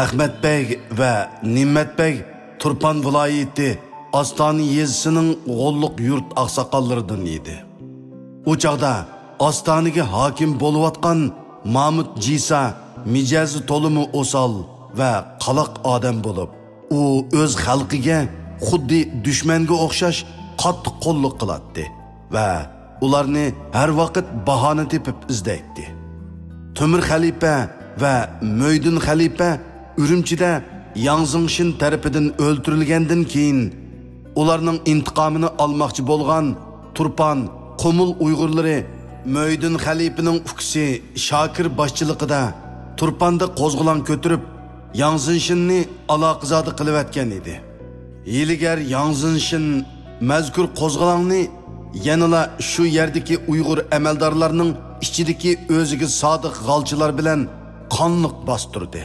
Ahmetbek ve Nimetbek Turpan vilayeti Astani yezisining g'olliq yurt aqsaqallaridan edi. O chaqda Astaniga hokim bo'layotgan Mahmud Jisa mijazi to'limi o'sal va qaloq odam bo'lib, u o'z xalqiga xuddi dushmanga o'xshash qattiq qo'lliq qiladi va ularni har vaqt bahona tepib izlaydi. Temir xalifa va Mo'ydin xalifa Urumchida Yang Zingshin tarafidan o'ldirilgandan keyin ularning intiqomini olmoqchi bo'lgan Turpan Qumul Uyg'urlari Mo'ydin xalifaning ukisi Shokir boshchiligida Turpanda qo'zg'olon ko'tarib Yang Zingshinni aloqazodi qilib atgan edi. Yiligar Yang Zingshin mazkur qo'zg'olonni yanala shu yerdagi Uyg'ur amaldorlarining ichidagi o'ziga sodiq g'alchilar bilan qonliq bostirdi.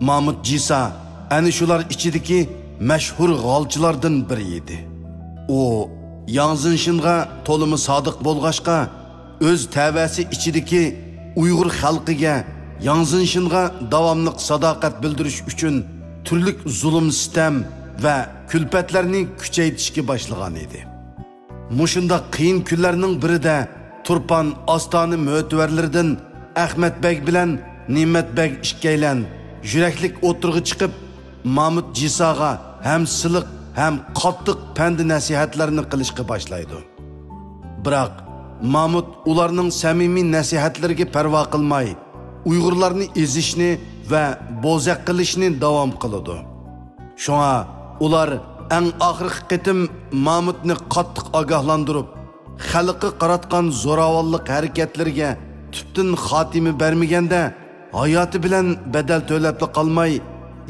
Mahmud Jisa ana shular ichidagi mashhur g'alchilardan biri edi. U Yang Zingshinga to'limi sodiq bo'lg'ashqa o'z tavasi ichidagi Uyg'ur xalqiga Yang Zingshinga davomli sadoqat bildirish uchun turli zulm sitam va kulfatlarni kuchaytirishga boshlagan edi. Mushunda qiyin kunlarning birida Turpan Ostoni mo'tvarlaridan Ahmetbek bilan Nimetbek ishkaylan yuraklik o'tirg'i chiqib Mahmud Jisaga ham siliq ham qattiq pand nasihatlarini qilishga boshlaydi. Biroq Mahmud ularning samimiy nasihatlariga parvo qilmay, Uyg'urlarni ezishni va bo'zaq qilishni davom qiladi. Shunga ular eng oxirgi qitim Mahmudni qattiq ogohlantirib, xalqqa qaratgan zo'ravonlik harakatlariga tubdan xotimi bermaganda hayoti bilan badal to'lab qolmay,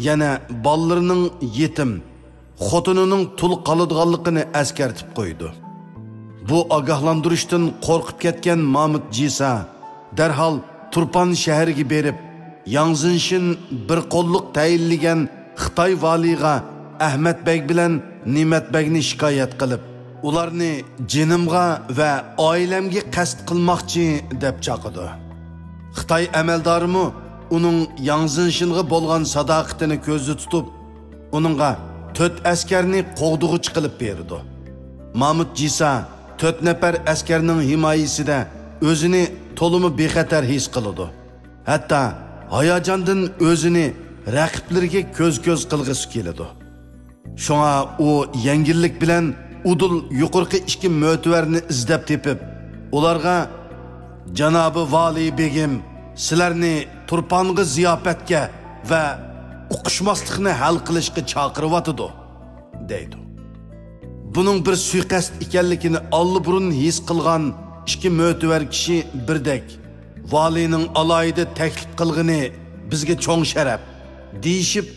yana bolalarining yetim, xotinining tul qoladiganligini askartib qo'ydi. Bu ogohlantirishdan qo'rqib ketgan Mahmud Jisa darhol Turpan shahriga berib, Yang Zingshin bir qo'lliq tayinlagan Xitoy valiga Ahmetbek bilan Nimetbekni shikoyat qilib, ularni jinimga va oilamga qasd qilmoqchi deb chaqirdi. Xitoy amaldorimi uning Yang Zingshinga bo'lgan sadoqatini ko'zda tutib, uningga 4 askarni qo'g'dug'ich qilib berdi. Mahmud Jisa 4 nafar askarning himoyasida o'zini to'limi bexatar his qildi. Hatto hayajondan o'zini raqiblariga ko'z-ko'z qilg'isi keldi. Shunga u yengillik bilan udul yuqorqi 2 mo'tvarni izlab tepib, ularga "Janobi vali begim, sizlarni Turpanga ziyofatga va uqishmaslikni hal qilishga chaqiryotdi" deydi. Buning bir suiqasd ekanligini allburun his qilgan 2 mo'tvar kishi birdek valining alayida taklif qilgani bizga cho'ng sharaf deyishib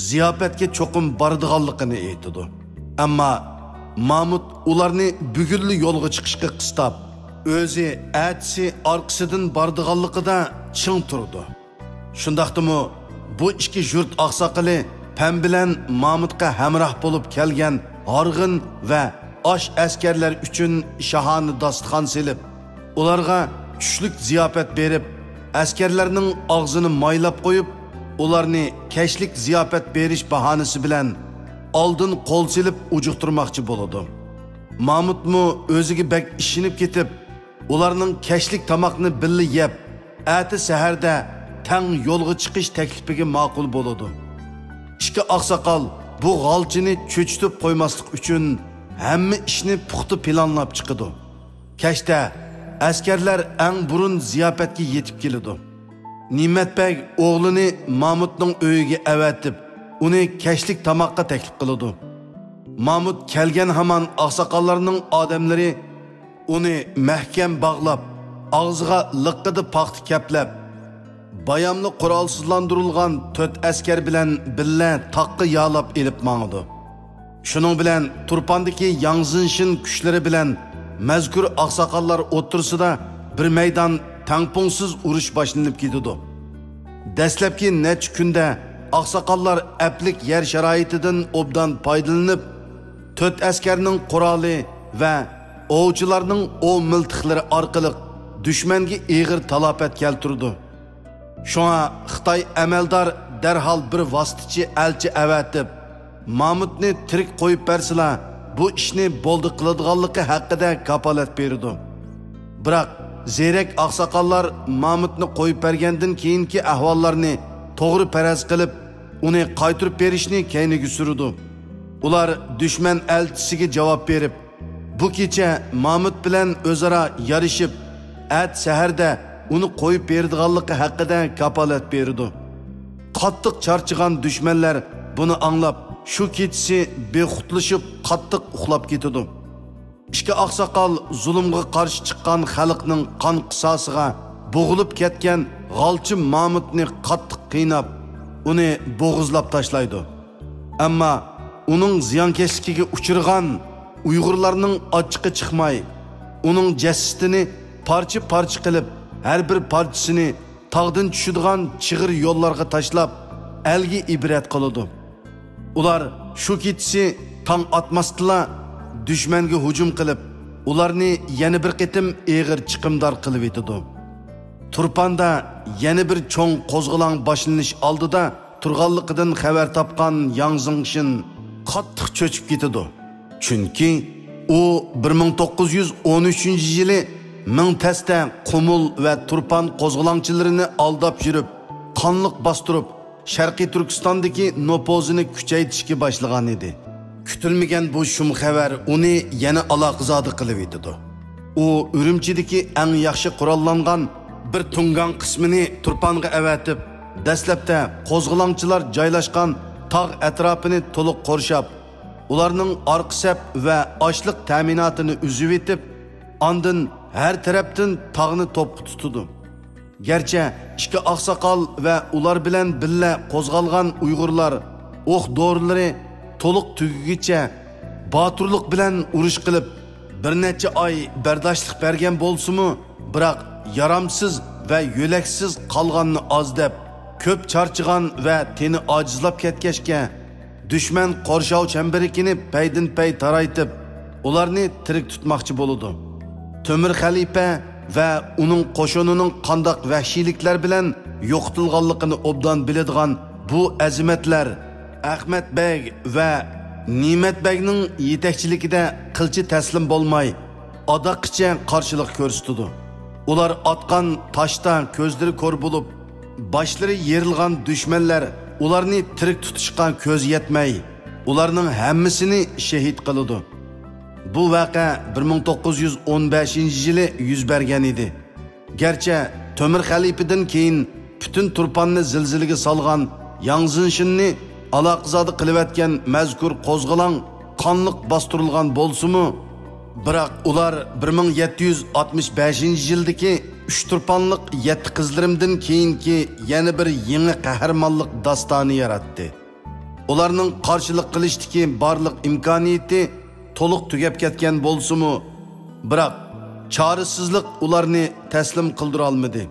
ziyofatga cho'qim bordiganligini aytdi. Ammo Mahmud ularni bugunli yo'lga chiqishga qistab, o'zi atsi orqasidan bordiganligida ching turdi. Shundaqdimi bu 2 yurt oqsoqili Pam bilan Mahmudga hamroh bo'lib kelgan Org'in va osh askarlar uchun shahoni dasturxon silib, ularga tushlik ziyofat berib, askarlarning og'zini maylab qo'yib, ularni kashlik ziyofat berish bahonasi bilan oldin qo'l silib ujuqtirmoqchi bo'ldi. Mahmudmu o'ziga bak ishinib ketib, ularning kashlik tomoqni birga yeb, ati saharda tang yo'lga chiqish taklifiga ma'qul bo'ldi. 2 oqsoqol bu g'alchini cho'chitib qo'ymaslik uchun hamma ishni puxta planlab chiqdi. Kashda askarlar eng burun ziyofatga yetib keldi. Nimetbek o'g'lini Mahmudning uyiga avatib, uni kashlik tomoqqa taklif qildi. Mahmud kelgan hamon oqsoqollarning odamlari uni mahkam bog'lab, og'ziga liqqida paxta kaplab, bayamli qurolsizlantirilgan 4 askar bilan billa taqqa yolab elib mangdi. Shuning bilan Turpandagi Yang Zingshin kuchlari bilan mazkur oqsoqollar o'tirsida bir maydon tangpungsiz urush boshlanib ketdi. Dastlabki necha kunda oqsoqollar aplik yer sharoitidan obdan foydalanib, 4 askarning quroli va ovchilarning o miltiqlari orqali dushmanga og'ir talafot keltirdi. Shunga Xitoy amaldor derhal bir vositachi elchi avatib Mahmudni tirik qo'yib bersalar bu ishni bo'ldi qiladiganligi haqida kapolat berdi. Biroq zerek oqsoqollar Mahmudni qo'yib bergandan keyingi ahvollarni to'g'ri faraz qilib uni qaytirib berishni keyniga surdi. Ular dushman elchisiga javob berib bu kecha Mahmud bilan o'zaro yarishib at saharda uni qo'yib berdiganligi haqida kapolat berdi. Qattiq charchigan dushmanlar buni anglab shu kechasi bexutlashib qattiq uxlab ketdi. İki oqsoqol zulmga qarshi chiqqan xalqning qon qisosiga bo'g'ilib ketgan g'alchi Mahmudni qattiq qiynab uni bo'g'izlab tashlaydi. Ammo uning ziyonkashligiga uchirgan Uyg'urlarning ochiqi chiqmay, uning jasadini parcha-parcha qilib, har bir parchasini tog'dan tushadigan chig'ir yo'llarga tashlab, elga ibrat qiladi. Ular shu kechasi tong atmasdilar dushmanga hujum qilib, ularni yana bir qitim eg'ir chiqimdor qilib etdi. Turpanda yana bir cho'ng qo'zg'alon boshlanish oldida turganligidan xabar topgan Yang Zingshin qattiq cho'chib ketdi. Chunki u 1913-yili Mingtasta Qumul va Turpan qo'zg'alonchilarini aldab yurib, qonliq bostirib, Sharqiy Turkistondagi nopozini kuchaytirishga boshlagan edi. Kutilmagan bu shum xabar uni yana aloqazodi qilib etdi. U Urumchidagi eng yaxshi qurollangan bir tungan qismini Turpanga avatib, dastlabda qo'zg'alonchilar joylashgan tog' atrofini to'liq qorshab, ularning orqa sap va ochliq ta'minotini uzib etib, ondan har tarafdan tog'ni to'pqa tutdi. Gerçi iki oqsoqol va ular bilan billa qo'zg'algan Uyg'urlar o'q doriları to'liq tugigicha boturlik bilan urush qilib bir necha oy bardoshlik bergan bo'lsa-mu, biroq yaramsiz va yo'laksiz qolganni oz deb ko'p charchigan va teni ojizlab ketgachga dushman qorshov chambarikini paydin-pay taraytib, ularni tirik tutmoqchi bo'ldi. Temir Xalifa va uning qo'shinining qandoq vahshiyliklar bilan yo'qotilganligini obdan biladigan bu azimatlar Ahmet Bey va Nimet Beyning yetakchiligida qilchi taslim bo'lmay, adoqcha qarshilik ko'rsatdi. Ular atgan toshdan ko'zlari ko'r bo'lib, boshlari yerilgan dushmanlar ularni tirik tutishga ko'z yetmay, ularning hammasini shahid qildi. Bu vaqa 1915-yili yuz bergan edi. Gerçi Temir Xalifadan keyin bütün Turpanni zilzilaga solgan Yang Zingshinni aloqazodi qilayotgan mazkur qo'zg'alon qonliq bostirilgan bo'lsa-mu, biroq ular 1765-yildagi 3 turpanliq 7 qizlarimdan keyingi yana bir yangi qahramonlik dastoni yaratdi. Ularning qarshilik qilishdagi barliq imkoniyati to'liq tugab ketgan bo'lsa-mu, biroq chorisizlik ularni taslim qildira olmadi.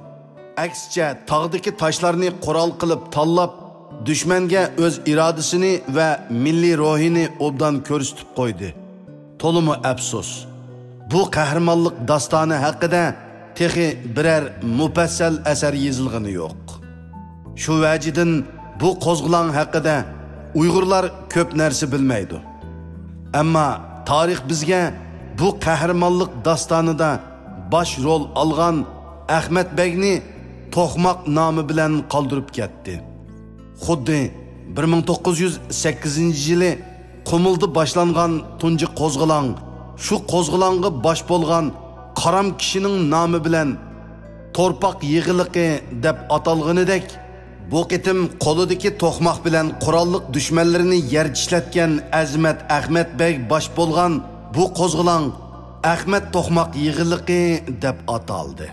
Aksicha tog'dagi toshlarni qurol qilib tanlab, dushmanga o'z irodasini va milliy ruhini obdan ko'rsatib qo'ydi. To'limi afsus. Bu qahramonlik dastoni haqida texi birer mufassal asar yozilgani yo'q. Shu vajidan bu qo'zg'alon haqida Uyg'urlar ko'p narsa bilmaydi. Ammo tarix bizga bu qahramonlik dastonida bosh rol olgan Ahmet Beyni To'qmoq nomi bilan qoldirib ketdi. Xuddi 1908-yili Qumulda boshlangan tunji qo'zg'alon, shu qo'zg'alonga bosh bo'lgan qaram kishining nomi bilan Torpaq yig'iliqi deb atalganidek, bu qitim qo'lidagi to'qmoq bilan qurolliq dushmanlarini yer ishlatgan Azmat Ahmet Bey bosh bo'lgan bu qo'zg'alon Ahmet To'qmoq yig'iliqi deb ataldi.